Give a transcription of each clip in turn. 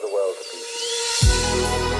the world to pieces.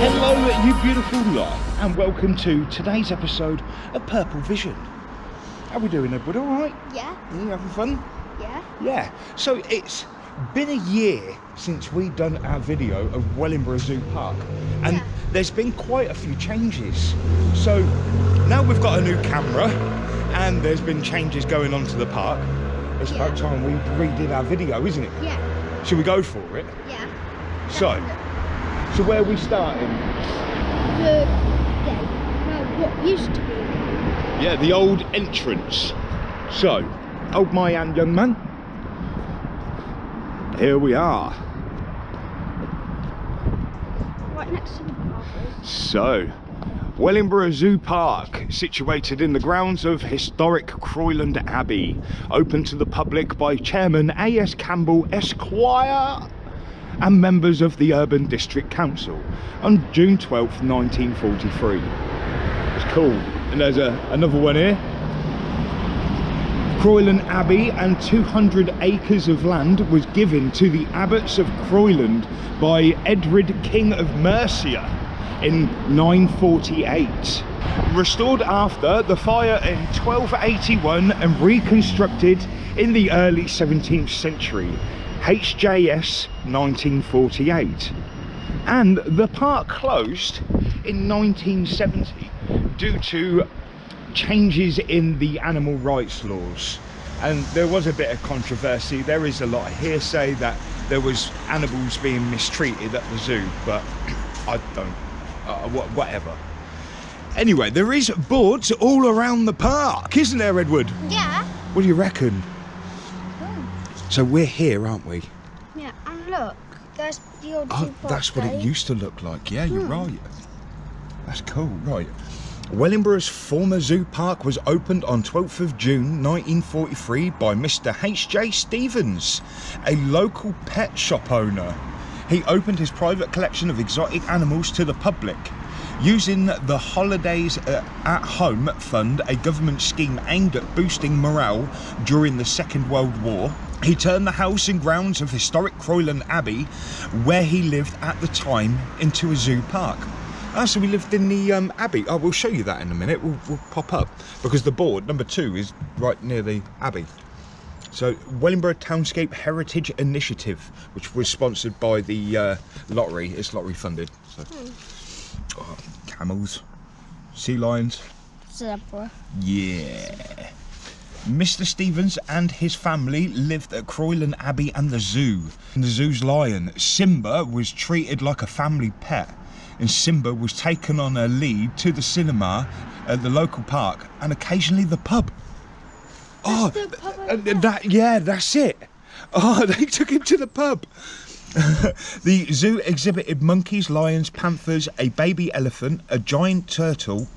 Hello you beautiful lot, and welcome to today's episode of PurpleVision. How we doing, Edward? Alright? Yeah. You having fun? Yeah. Yeah. So it's been a year since we've done our video of Wellingborough Zoo Park, and there's been quite a few changes. So now we've got a new camera and there's been changes going on to the park. It's about time we redid our video, isn't it? Yeah. Should we go for it? Yeah. So where are we starting? The gate. No, what used to be. Yeah, the old entrance. So, hold my hand, young man. Here we are. Right next to the park. So, Wellingborough Zoo Park, situated in the grounds of historic Croyland Abbey, open to the public by Chairman A.S. Campbell Esquire and members of the Urban District Council on June 12th, 1943. It's cool. And there's another one here. Croyland Abbey and 200 acres of land was given to the abbots of Croyland by Edward, King of Mercia in 948. Restored after the fire in 1281 and reconstructed in the early 17th century. HJS 1948, and the park closed in 1970 due to changes in the animal rights laws, and there was a bit of controversy. There is a lot of hearsay that there was animals being mistreated at the zoo, but I don't whatever. Anyway, there is boards all around the park, isn't there, Edward? Yeah. What do you reckon? So we're here, aren't we? Yeah, and look, there's the old Oh, zoo park that's what it gate. used to look like. Yeah, you're right. That's cool, right. Wellingboroug's former zoo park was opened on 12th of June 1943 by Mr. H.J. Stevens, a local pet shop owner. He opened his private collection of exotic animals to the public. Using the Holidays at Home Fund, a government scheme aimed at boosting morale during the Second World War, he turned the house and grounds of historic Croyland Abbey, where he lived at the time, into a zoo park. So we lived in the Abbey. Oh, we'll show you that in a minute. We'll pop up, because the board, number 2, is right near the Abbey. So, Wellingborough Townscape Heritage Initiative, which was sponsored by the lottery. It's lottery funded. So. Oh, camels, sea lions. Zebra. Yeah. Mr. Stevens and his family lived at Croyland Abbey and the zoo. And the zoo's lion, Simba, was treated like a family pet, and Simba was taken on a lead to the cinema at the local park and occasionally the pub. That's the pub Yeah, that's it. Oh, they took him to the pub. The zoo exhibited monkeys, lions, panthers, a baby elephant, a giant turtle,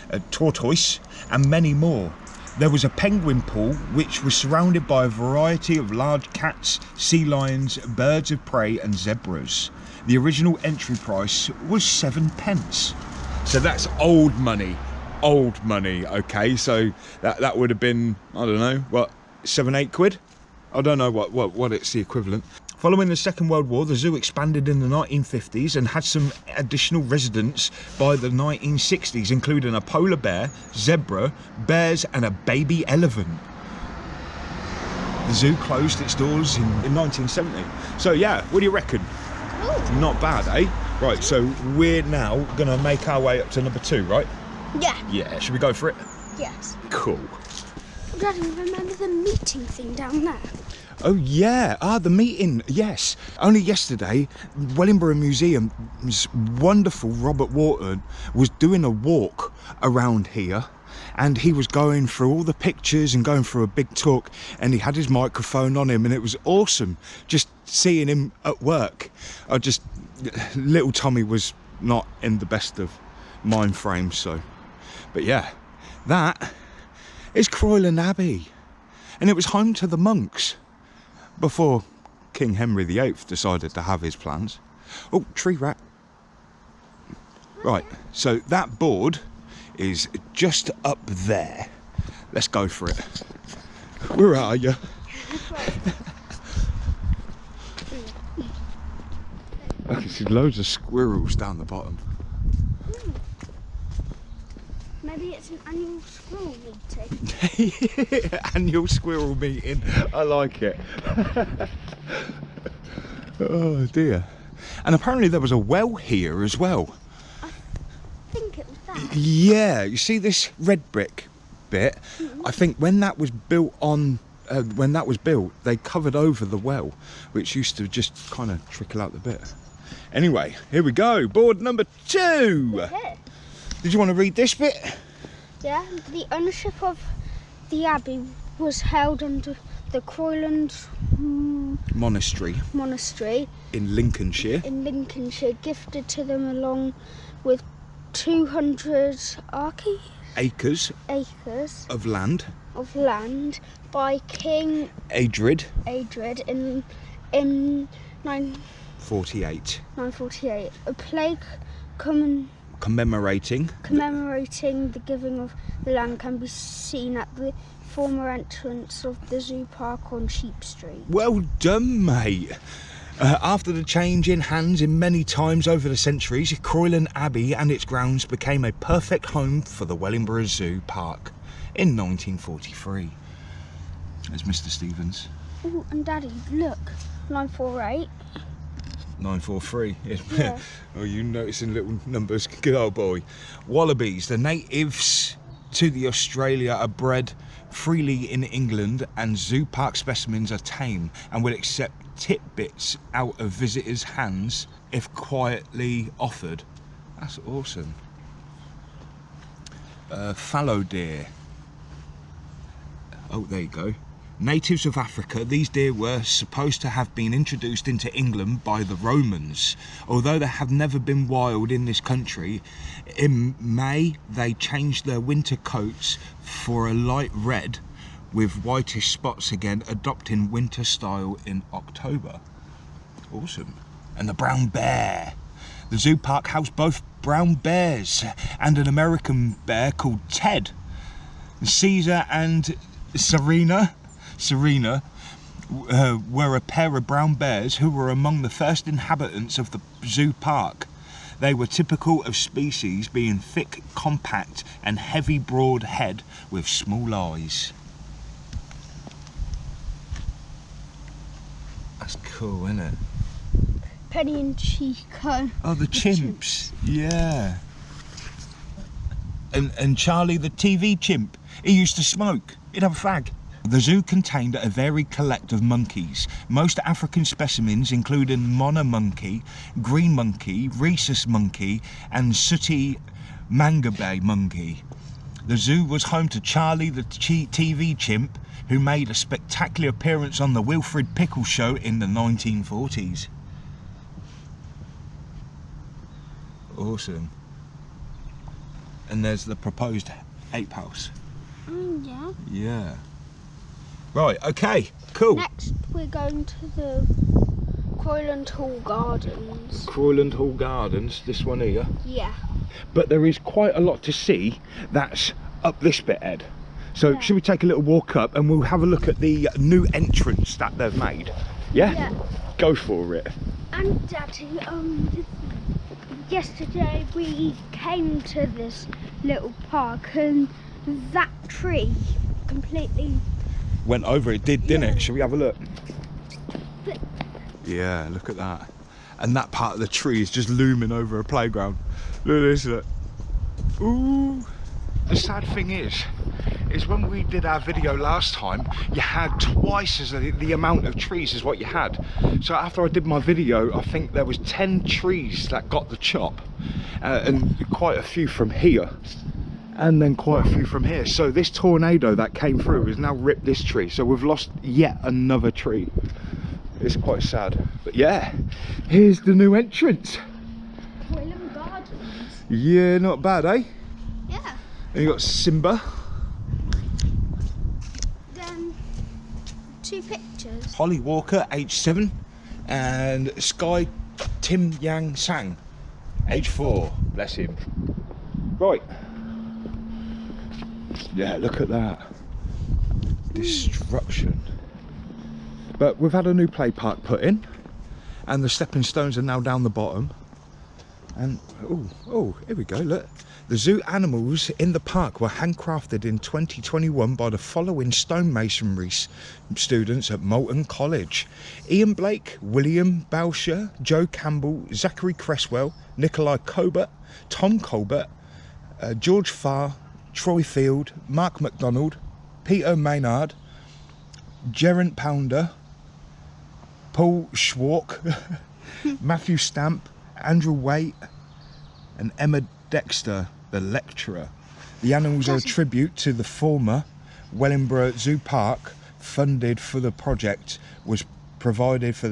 a tortoise, and many more. There was a penguin pool which was surrounded by a variety of large cats, sea lions, birds of prey and zebras. The original entry price was 7p. So that's old money, okay? So that would have been, I don't know, what, 7-8 quid? I don't know what it's the equivalent. Following the Second World War, the zoo expanded in the 1950s and had some additional residents by the 1960s, including a polar bear, zebra, bears and a baby elephant. The zoo closed its doors in 1970. So yeah, what do you reckon? Ooh. Not bad, eh? Right, so we're now going to make our way up to number 2, right? Yeah. Yeah, should we go for it? Yes. Cool. Daddy, remember the meeting thing down there? Oh yeah, the meeting, yes. Only yesterday, Wellingborough Museum's wonderful Robert Wharton was doing a walk around here, and he was going through all the pictures and going through a big talk, and he had his microphone on him, and it was awesome just seeing him at work. Little Tommy was not in the best of mind frames, so. But yeah, that is Croyland Abbey, and it was home to the monks before King Henry VIII decided to have his plans. Oh, tree rat. Right, so that board is just up there. Let's go for it. Where are you? I can see loads of squirrels down the bottom. Maybe it's an annual squirrel meeting. Annual squirrel meeting. I like it. Oh dear. And apparently there was a well here as well. I think it was that. Yeah, you see this red brick bit? I think when that was built they covered over the well, which used to just kind of trickle out the bit. Anyway, here we go, board number 2. Okay. Did you want to read this bit? Yeah, the ownership of the abbey was held under the Croyland Monastery in Lincolnshire, gifted to them along with 200 acres of land by King Adred in 948. A plaque commemorating the giving of the land can be seen at the former entrance of the zoo park on Sheep Street. Well done, mate. After the change in hands in many times over the centuries, Croyland Abbey and its grounds became a perfect home for the Wellingborough Zoo Park in 1943. There's Mr. Stevens. Oh, and Daddy, look, 948. 943. Yeah. Oh, you noticing little numbers? Good old boy. Wallabies, the natives to the Australia, are bred freely in England, and zoo park specimens are tame and will accept tidbits out of visitors' hands if quietly offered. That's awesome. Fallow deer. Oh, there you go. Natives of Africa, these deer were supposed to have been introduced into England by the Romans. Although they have never been wild in this country, in May they changed their winter coats for a light red with whitish spots again, adopting winter style in October. Awesome. And the brown bear. The zoo park housed both brown bears and an American bear called Ted. Caesar and Serena were a pair of brown bears who were among the first inhabitants of the zoo park. They were typical of species, being thick, compact and heavy broad head with small eyes. That's cool, isn't it? Penny and Chico. Oh, the chimps. Yeah. And Charlie the TV chimp. He used to smoke. He'd have a fag. The zoo contained a varied collection of monkeys. Most African specimens, including Mona monkey, green monkey, rhesus monkey, and sooty mangabe monkey. The zoo was home to Charlie the TV chimp, who made a spectacular appearance on the Wilfred Pickle show in the 1940s. Awesome. And there's the proposed ape house. Yeah. Yeah. Right, okay, cool. Next, we're going to the Croyland Hall Gardens. Croyland Hall Gardens, this one here. Yeah. But there is quite a lot to see that's up this bit, Ed. So Yeah. should we take a little walk up and we'll have a look at the new entrance that they've made? Yeah? Yeah. Go for it. And Daddy, yesterday we came to this little park and that tree completely Went over it, didn't Yeah. it? Shall we have a look? But- Yeah, look at that. And that part of the tree is just looming over a playground. Look at this, look. Ooh. The sad thing is is when we did our video last time, you had twice as the amount of trees as what you had. So after I did my video, I think there was 10 trees that got the chop, and quite a few from here, and then quite a few from here. So this tornado that came through has now ripped this tree, so we've lost yet another tree. It's quite sad, but yeah, here's the new entrance. Croyland Gardens. Yeah, not bad, eh? Yeah. And you got Simba. Then 2 pictures. Holly Walker, age 7, and Sky Tim Yang Sang, age 4. Bless him. Right. Yeah, look at that. Destruction. But we've had a new play park put in, and the stepping stones are now down the bottom. And oh, here we go, look. The zoo animals in the park were handcrafted in 2021 by the following stonemasonry students at Moulton College: Ian Blake, William Belsher, Joe Campbell, Zachary Cresswell, Nikolai Colbert, Tom Colbert, George Farr, Troy Field, Mark MacDonald, Peter Maynard, Geraint Pounder, Paul Schwark, Matthew Stamp, Andrew Waite, and Emma Dexter, the lecturer. The animals are a tribute to the former Wellingborough Zoo Park. Funded for the project was provided for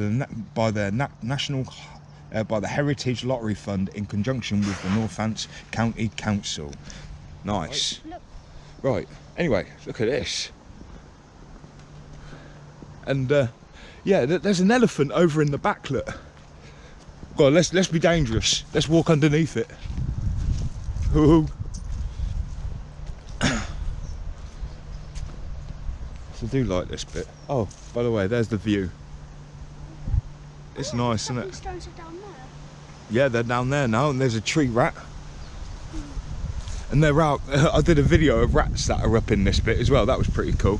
by the Heritage Lottery Fund in conjunction with the Northants County Council. Nice. Right. Anyway, look at this. And yeah, there's an elephant over in the back. Look. Well, let's be dangerous. Let's walk underneath it. Ooh. So I do like this bit. Oh, by the way, there's the view. It's nice, isn't it? Stones are down there. Yeah, they're down there now, and there's a tree rat. And they're out. I did a video of rats that are up in this bit as well. That was pretty cool.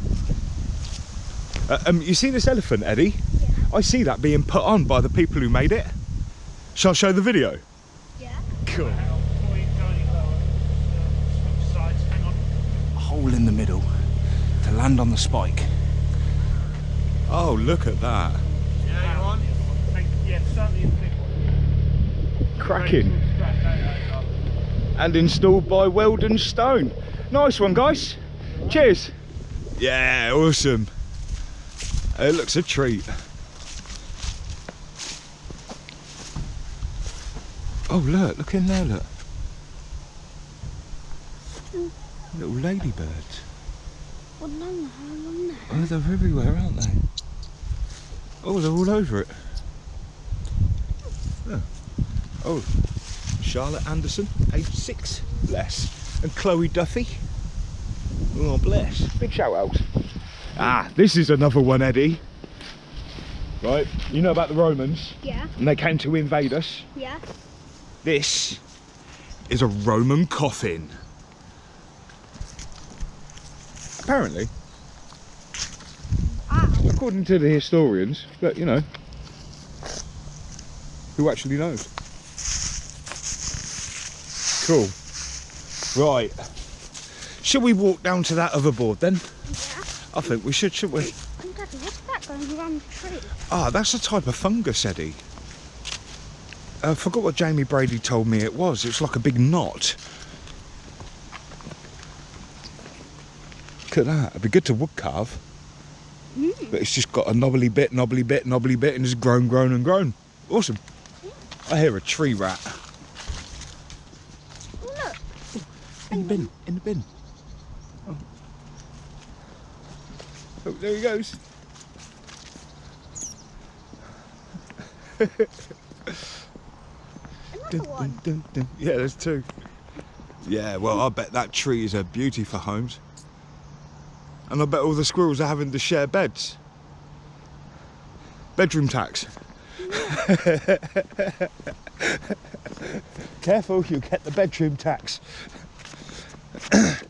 You see this elephant, Eddie? Yeah. I see that being put on by the people who made it. Shall I show the video? Yeah. Cool. Hole in the middle to land on the spike. Oh, look at that. Yeah, you on? Yeah, certainly in the Cracking. And installed by Weldon Stone. Nice one, guys. Cheers. Yeah, awesome. It looks a treat. Oh, look in there, look. Little ladybirds. Well, no, no. Oh, they're everywhere, aren't they? Oh, they're all over it. Oh, oh. Charlotte Anderson, age 6, bless. And Chloe Duffy. Oh, bless. Big shout out. Ah, this is another one, Eddie. Right, you know about the Romans? Yeah. And they came to invade us. Yeah. This is a Roman coffin. Apparently. According to the historians, but you know, who actually knows? Cool. Right. Should we walk down to that other board then? Yeah. I think we should, shouldn't we? Oh, Daddy, what's that going around the tree? Ah, that's a type of fungus, Eddie. I forgot what Jamie Brady told me it was. It's like a big knot. Look at that. It'd be good to wood carve. But it's just got a knobbly bit, and it's grown and grown. Awesome. I hear a tree rat. Oh, look. In the bin. Oh, oh there he goes. Another one. Yeah, there's 2. Yeah, well, I bet that tree is a beauty for homes. And I bet all the squirrels are having to share beds. Bedroom tax. Careful, you'll get the bedroom tax.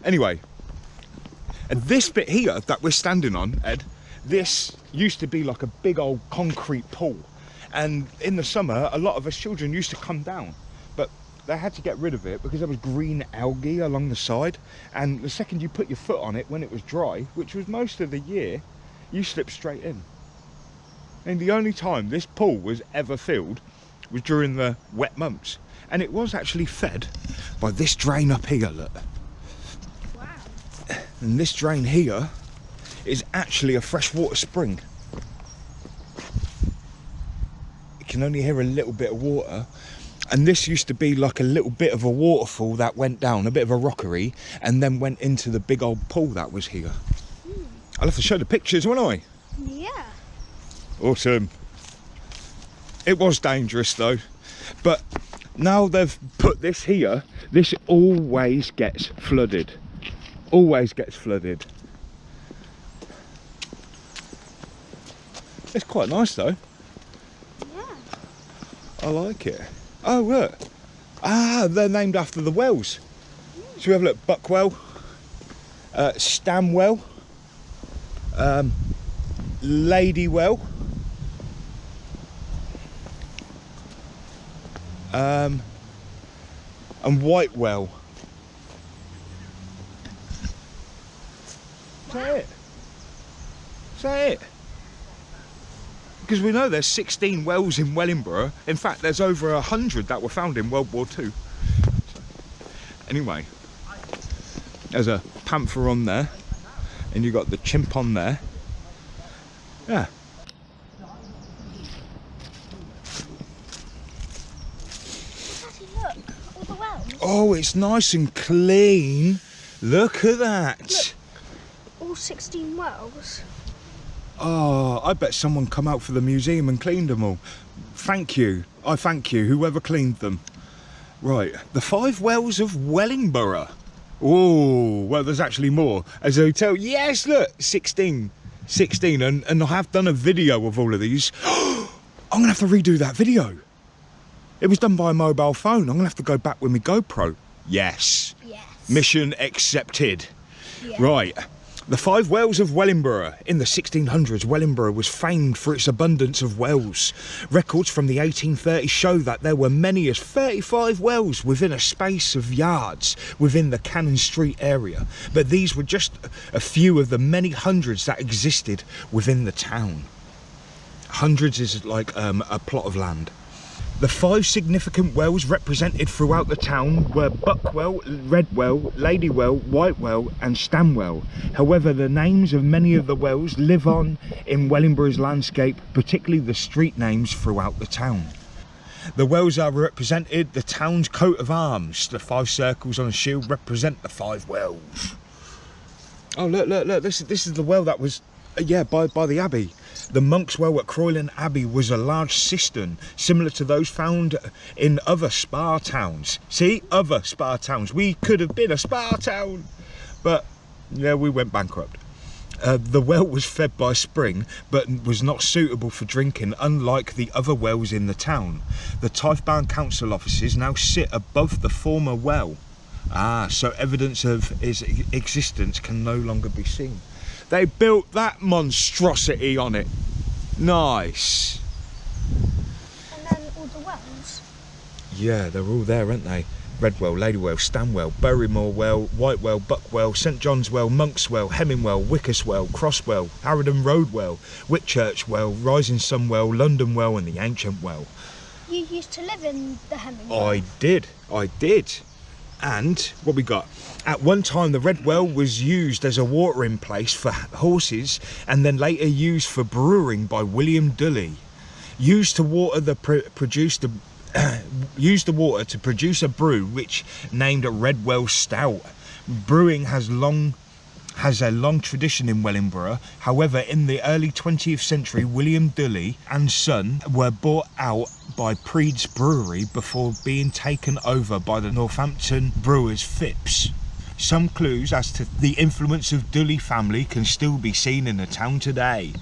Anyway, and this bit here that we're standing on, Ed, this used to be like a big old concrete pool. And in the summer, a lot of us children used to come down. But they had to get rid of it because there was green algae along the side, and the second you put your foot on it when it was dry, which was most of the year, you slipped straight in. And the only time this pool was ever filled was during the wet months, and it was actually fed by this drain up here, look. Wow. And this drain here is actually a freshwater spring. You can only hear a little bit of water, and this used to be like a little bit of a waterfall that went down, a bit of a rockery, and then went into the big old pool that was here. I'll have to show the pictures, won't I? Yeah. Awesome. It was dangerous though, but now they've put this here, this always gets flooded. Always gets flooded. It's quite nice though. Yeah. I like it. Oh look. Ah, they're named after the wells. Should we have a look? Buckwell, Stamwell, Ladywell, and Whitewell. Say it. Say it. Because we know there's 16 wells in Wellingborough. In fact, there's over 100 that were found in World War II. Anyway, there's a panther on there, and you've got the chimp on there. Yeah. Daddy, look, all the wells. Oh, it's nice and clean. Look at that. Look. All 16 wells. Oh, I bet someone come out for the museum and cleaned them all. Thank you. I thank you, whoever cleaned them. Right, the 5 wells of Wellingborough. Oh, well, there's actually more. As a hotel, yes, look, 16. 16, and I have done a video of all of these. I'm gonna have to redo that video. It was done by a mobile phone. I'm gonna have to go back with my GoPro. Yes. Yes. Mission accepted. Yeah. Right. The 5 wells of Wellingborough. In the 1600s, Wellingborough was famed for its abundance of wells. Records from the 1830s show that there were many as 35 wells within a space of yards within the Cannon Street area. But these were just a few of the many hundreds that existed within the town. Hundreds is like a plot of land. The 5 significant wells represented throughout the town were Buckwell, Redwell, Ladywell, Whitewell and Stamwell. However, the names of many of the wells live on in Wellingborough's landscape, particularly the street names throughout the town. The wells are represented the town's coat of arms. The 5 circles on a shield represent the 5 wells. Oh, look, look, look, this is the well that was, yeah, by the Abbey. The monk's well at Croyland Abbey was a large cistern, similar to those found in other spa towns. See, other spa towns. We could have been a spa town, but yeah, we went bankrupt. The well was fed by spring, but was not suitable for drinking, unlike the other wells in the town. The Tythbound Council offices now sit above the former well. Ah, so evidence of its existence can no longer be seen. They built that monstrosity on it. Nice. And then all the wells. Yeah, they're all there, aren't they? Redwell, Ladywell, Stamwell, Burrymore Well, Whitewell, Buckwell, St John's Well, Monk's Well, Hemmingwell, Wickerswell, Crosswell, Harrodham Road Well, Whitchurch Well, Rising Sun Well, London Well and the Ancient Well. You used to live in the Hemmingwell. I did. And what we got? At one time, the Red Well was used as a watering place for horses, and then later used for brewing by William Dully. Used the water to produce a brew which named a Red Well Stout. Brewing has a long tradition in Wellingborough. However, in the early 20th century, William Dully and Son were bought out by Preed's Brewery before being taken over by the Northampton brewers Phipps. Some clues as to the influence of Dully family can still be seen in the town today.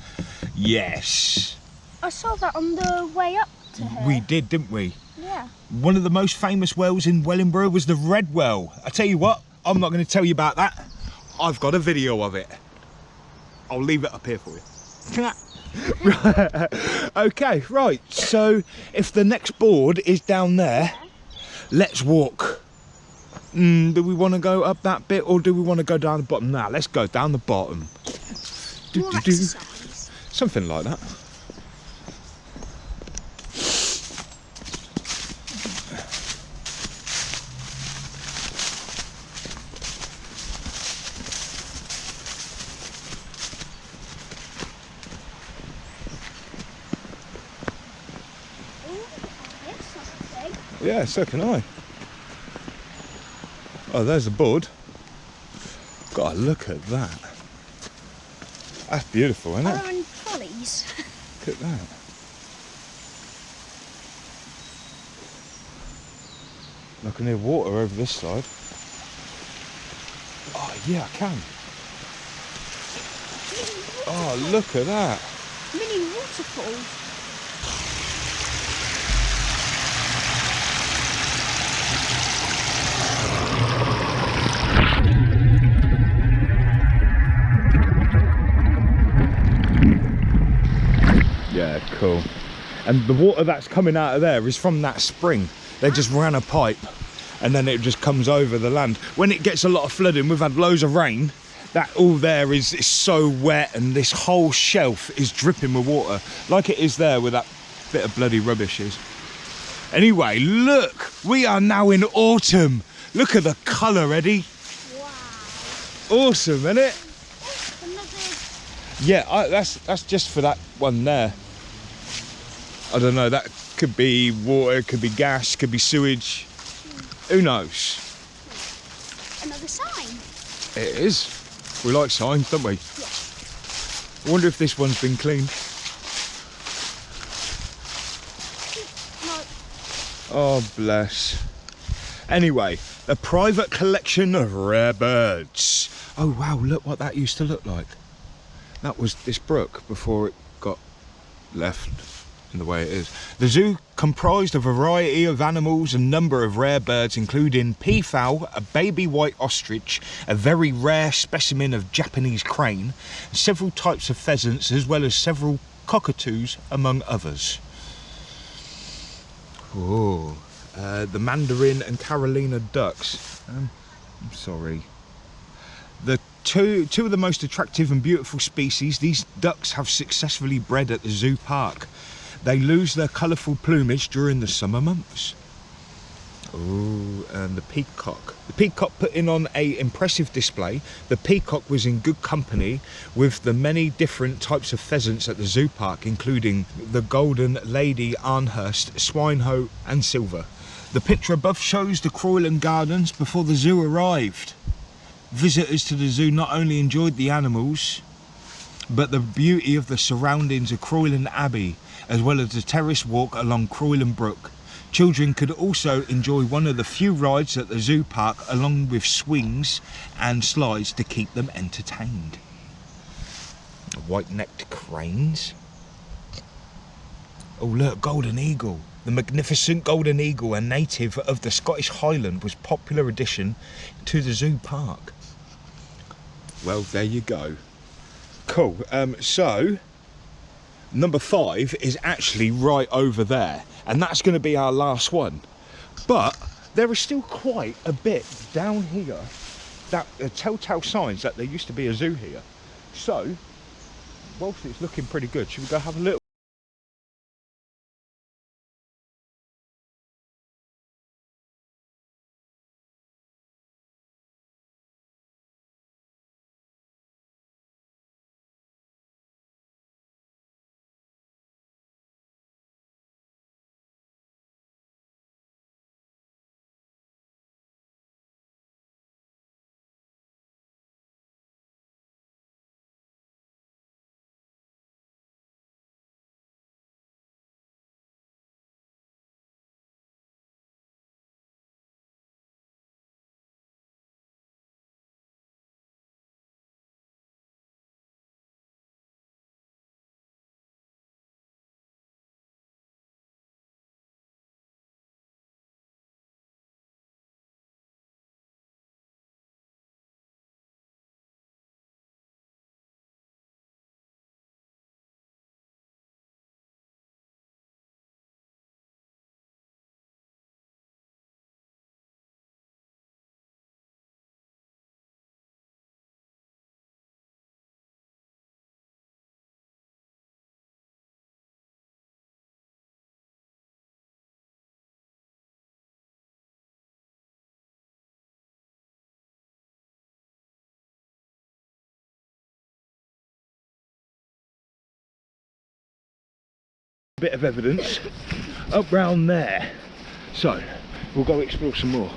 Yes. I saw that on the way up to here. We did, didn't we? Yeah. One of the most famous wells in Wellingborough was the Red Well. I tell you what, I'm not going to tell you about that. I've got a video of it. I'll leave it up here for you. Okay, right, so if the next board is down there, Let's walk. Do we want to go up that bit or do we want to go down the bottom? Nah, let's go down the bottom. More exercise. Something like that. Yeah, so can I. Oh, there's the board. Gotta look at that. That's beautiful, isn't Are it? there any trolleys? Look at that. I can hear water over this side. Oh, yeah, I can. Oh, look at that. Mini waterfall. Yeah, cool. And the water that's coming out of there is from that spring. They just ran a pipe and then it just comes over the land. When it gets a lot of flooding, we've had loads of rain, that all there is so wet and this whole shelf is dripping with water, like it is there with that bit of bloody rubbish is. Anyway, look, we are now in autumn. Look at the colour, Eddie. Wow. Awesome, isn't it? Another. Yeah, that's just for that one there. I don't know, that could be water, could be gas, could be sewage. Who knows? Another sign. It is. We like signs, don't we? Yeah. I wonder if this one's been cleaned. No. Oh, bless. Anyway, a private collection of rare birds. Oh, wow, look what that used to look like. That was this brook before it got left in the way it is. The zoo comprised a variety of animals and number of rare birds, including peafowl, a baby white ostrich, a very rare specimen of Japanese crane, several types of pheasants, as well as several cockatoos, among others. Oh, the Mandarin and Carolina ducks. I'm sorry. The two of the most attractive and beautiful species, these ducks have successfully bred at the zoo park. They lose their colourful plumage during the summer months. Oh, and the peacock. The peacock putting on an impressive display. The peacock was in good company with the many different types of pheasants at the zoo park, including the golden lady Arnhurst, swinehoe and silver. The picture above shows the Croyland Gardens before the zoo arrived. Visitors to the zoo not only enjoyed the animals, but the beauty of the surroundings of Croyland Abbey, as well as the terrace walk along Croyland Brook. Children could also enjoy one of the few rides at the zoo park, along with swings and slides to keep them entertained. White-necked cranes. Oh look, golden eagle. The magnificent golden eagle, a native of the Scottish Highland, was a popular addition to the zoo park. Well, there you go. Cool. So number 5 is actually right over there, and that's going to be our last one. But there is still quite a bit down here that telltale signs that there used to be a zoo here. So whilst it's looking pretty good, should we go have a little Bit of evidence up round there. So, we'll go explore some more.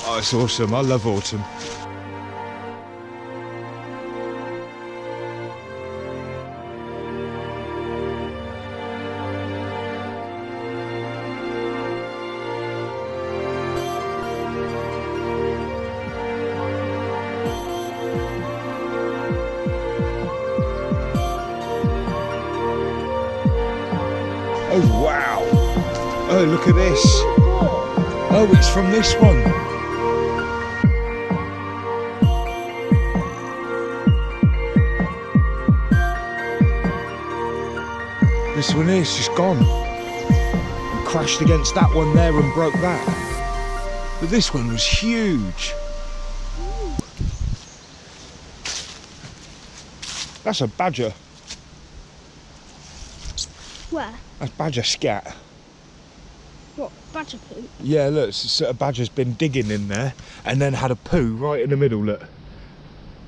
Oh, it's awesome. I love autumn. Oh, wow. Oh, look at this. Oh, it's from this one. This one is just gone. And crashed against that one there and broke that. But this one was huge. That's a badger. Where? That's badger scat. What? Badger poo? Yeah, look, a badger's been digging in there and then had a poo right in the middle, look.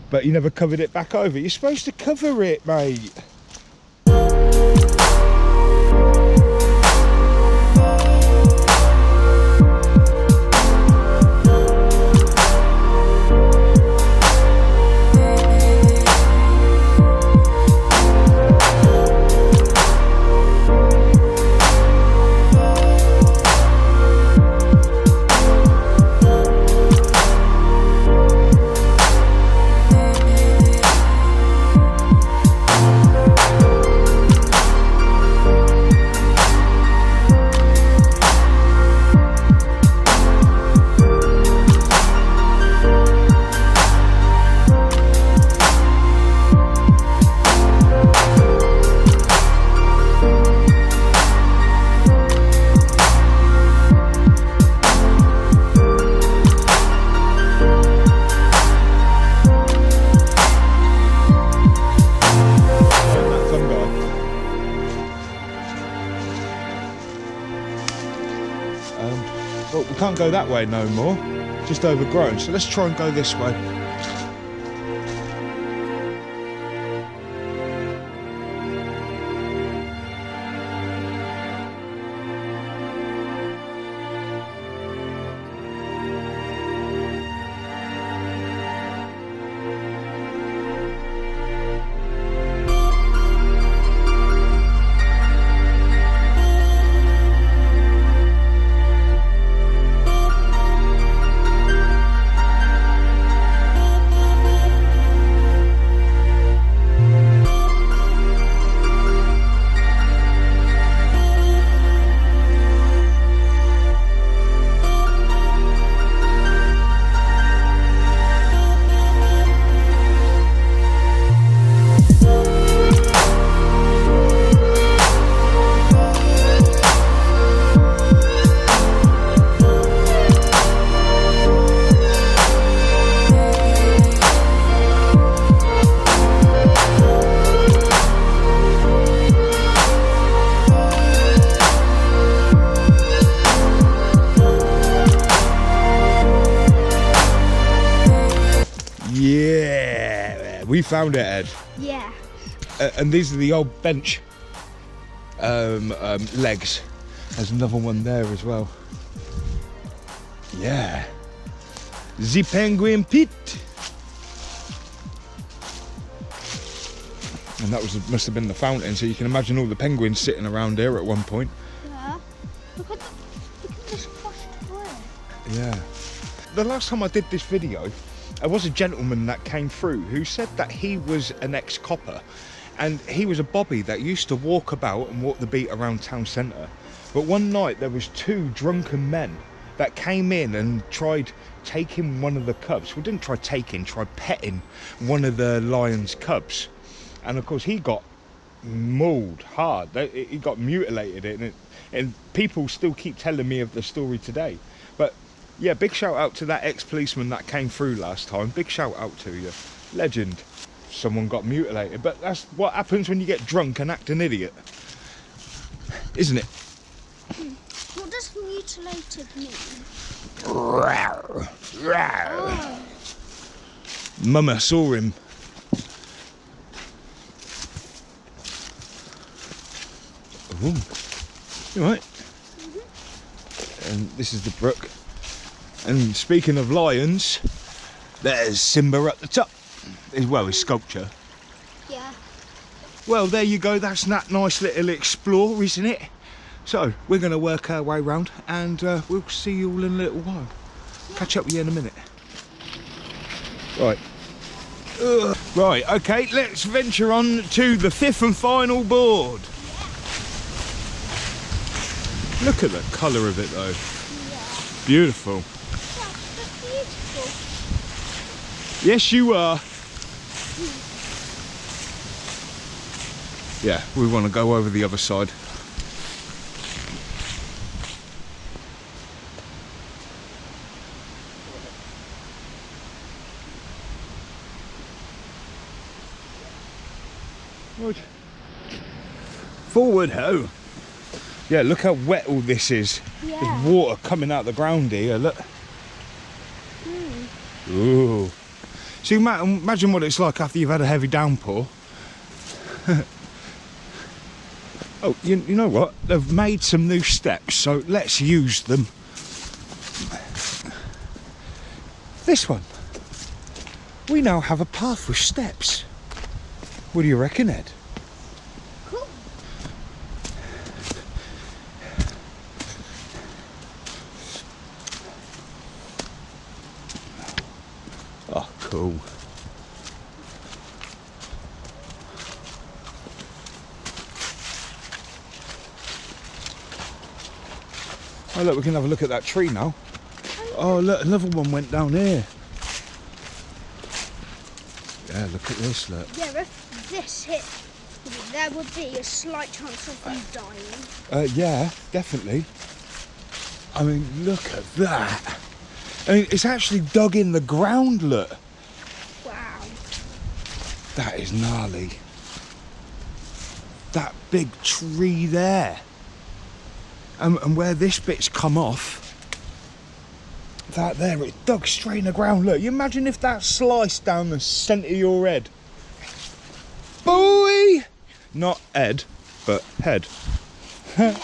But you never covered it back over. You're supposed to cover it, mate. Well, we can't go that way no more, just overgrown, so let's try and go this way. We found it, Ed. Yeah. And these are the old bench legs. There's another one there as well. Yeah. The penguin pit. And that must have been the fountain, so you can imagine all the penguins sitting around here at one point. Yeah. Look at this crushed wood. Yeah. The last time I did this video, there was a gentleman that came through who said that he was an ex-copper and he was a bobby that used to walk about and walk the beat around town centre. But one night there was two drunken men that came in and tried taking one of the cubs. Well, didn't try taking, tried petting one of the lion's cubs. And of course he got mauled hard. He got mutilated, and people still keep telling me of the story today. But yeah, big shout out to that ex-policeman that came through last time. Big shout out to you. Legend. Someone got mutilated, but that's what happens when you get drunk and act an idiot, isn't it? What does mutilated mean? Oh. Mama saw him. Ooh. You right? And this is the brook. And speaking of lions, there's Simba at the top. Well, his sculpture. Yeah. Well, there you go. That's that nice little explore, isn't it? So we're going to work our way round, and we'll see you all in a little while. Catch up with you in a minute. Right. Right, okay, let's venture on to the 5th and final board. Look at the colour of it though. Yeah. Beautiful. That's beautiful. Yes, you are. Yeah, we want to go over the other side. Right. Forward ho. Yeah, look how wet all this is. Yeah. There's water coming out the ground here, look. Ooh. So imagine what it's like after you've had a heavy downpour. Oh, you know what? They've made some new steps, so let's use them. This one. We now have a path with steps. What do you reckon, Ed? Cool. Oh, cool. Oh, look, we can have a look at that tree now. Oh, look, another one went down here. Yeah, look at this, look. Yeah, if this hit, there would be a slight chance of you dying. Yeah, definitely. I mean, look at that. I mean, it's actually dug in the ground, look. Wow. That is gnarly. That big tree there. And where this bit's come off, that there, it's dug straight in the ground. Look, you imagine if that sliced down the centre of your head. Boy! Not Ed, but head. Yeah.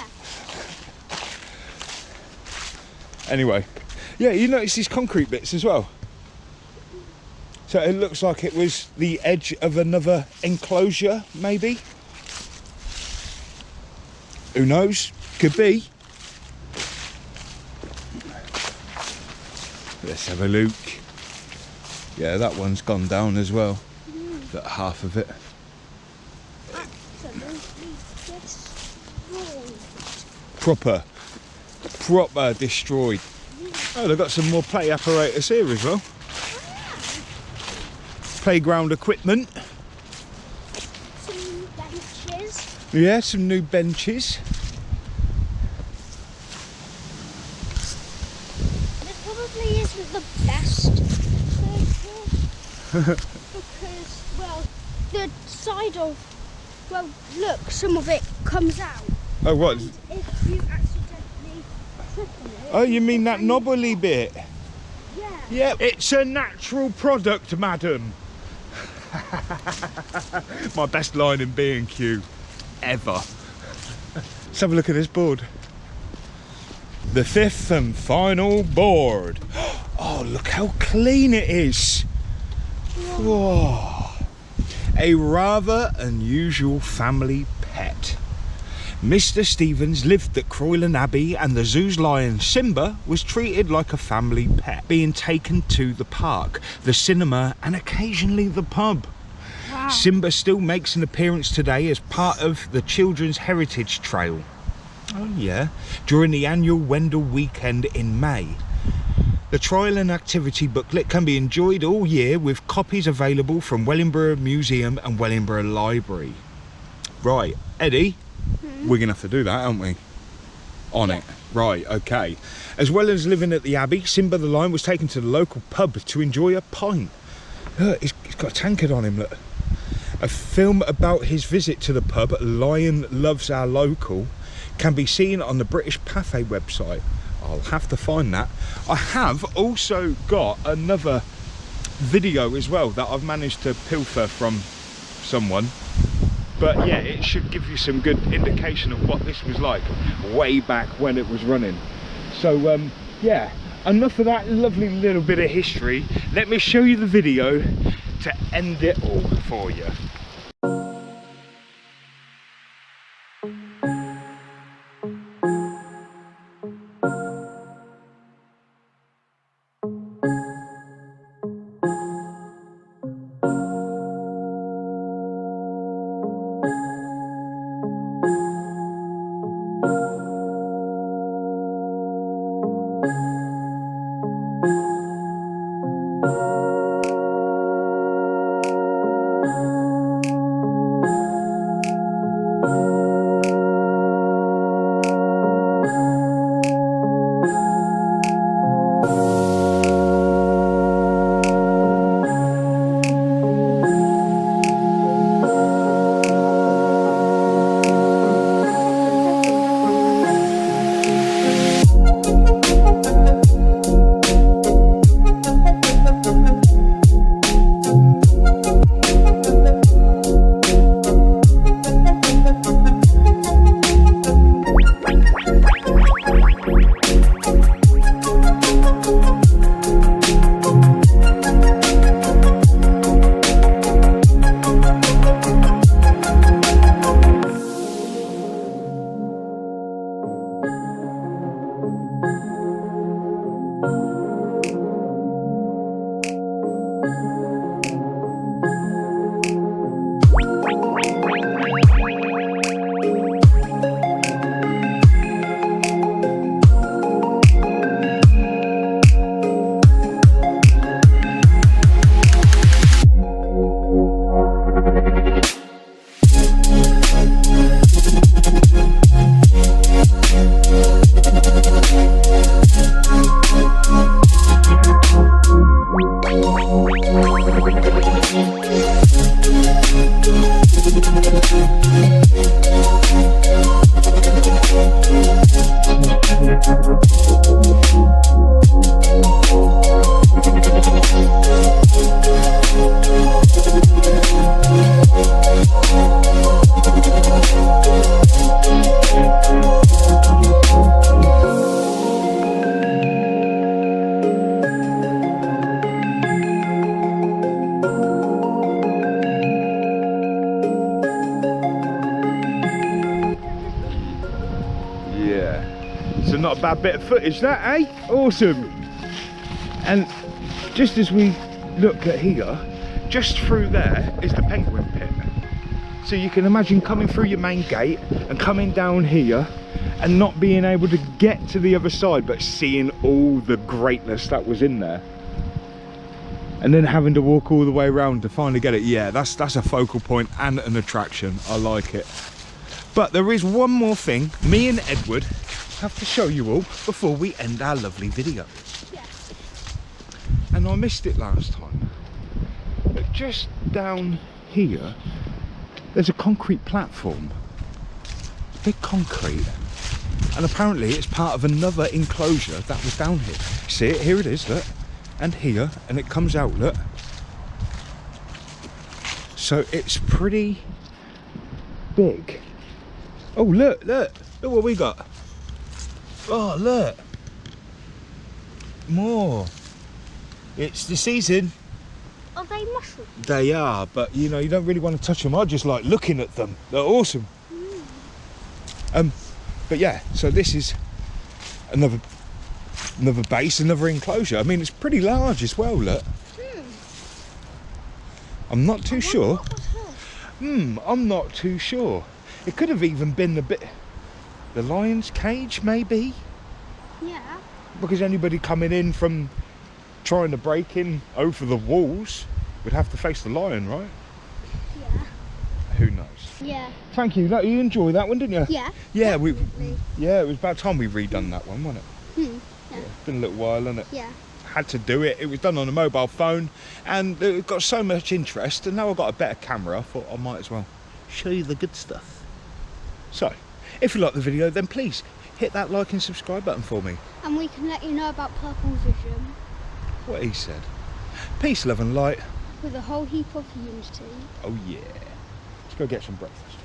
Anyway, yeah, you notice these concrete bits as well. So it looks like it was the edge of another enclosure, maybe. Who knows? Could be. Let's have a look. Yeah, that one's gone down as well. That half of it. Proper destroyed. Oh, they've got some more play apparatus here as well. Playground equipment. Some benches. Yeah, some new benches. This probably isn't the best circle because, well, the side of, well, look, some of it comes out. Oh, what? And if you accidentally trip on it. Oh, you mean that knobbly bit? Yeah. Yep. It's a natural product, madam. My best line in B&Q ever. Let's have a look at this board. The 5th and final board. Oh, look how clean it is. Whoa. A rather unusual family pet. Mr. Stevens lived at Croyland Abbey, and the zoo's lion Simba was treated like a family pet, being taken to the park, the cinema and occasionally the pub. Wow. Simba still makes an appearance today as part of the Children's Heritage Trail. Oh yeah, during the annual Wendell weekend in May. The trial and activity booklet can be enjoyed all year with copies available from Wellingborough Museum and Wellingborough Library. Right, Eddie, we're going to have to do that, aren't we? On it. Right, okay. As well as living at the Abbey, Simba the Lion was taken to the local pub to enjoy a pint. Look, he's got a tankard on him, look. A film about his visit to the pub, Lion Loves Our Local, can be seen on the British Pathé website. I'll have to find that. I have also got another video as well that I've managed to pilfer from someone. But yeah, it should give you some good indication of what this was like way back when it was running. So yeah, enough of that lovely little bit of history. Let me show you the video to end it all for you. So not a bad bit of footage that, eh? Awesome. And just as we look at here, just through there is the penguin pit. So you can imagine coming through your main gate and coming down here and not being able to get to the other side, but seeing all the greatness that was in there. And then having to walk all the way around to finally get it. Yeah, that's a focal point and an attraction. I like it. But there is one more thing me and Edward have to show you all before we end our lovely video. Yeah. And I missed it last time. But just down here, there's a concrete platform. Big concrete. And apparently it's part of another enclosure that was down here. See it? Here it is, look. And here, and it comes out, look. So it's pretty big. Oh, look, look. Look what we got. Oh, look. More. It's the season. Are they mushrooms? They are, but you know, you don't really want to touch them. I just like looking at them. They're awesome. But yeah, so this is another base, another enclosure. I mean, it's pretty large as well, look. I'm not too sure. I'm not too sure. It could have even been the lion's cage, maybe? Yeah. Because anybody coming in from trying to break in over the walls would have to face the lion, right? Yeah. Who knows? Yeah. Thank you. You enjoyed that one, didn't you? Yeah. Yeah, definitely. it was about time we redone that one, wasn't it? Yeah. It's been a little while, hasn't it? Yeah. Had to do it. It was done on a mobile phone, and it got so much interest, and now I've got a better camera, I thought I might as well show you the good stuff. So, if you like the video, then please hit that like and subscribe button for me. And we can let you know about PurpleVision. What he said. Peace, love and light. With a whole heap of unity. Oh yeah. Let's go get some breakfast.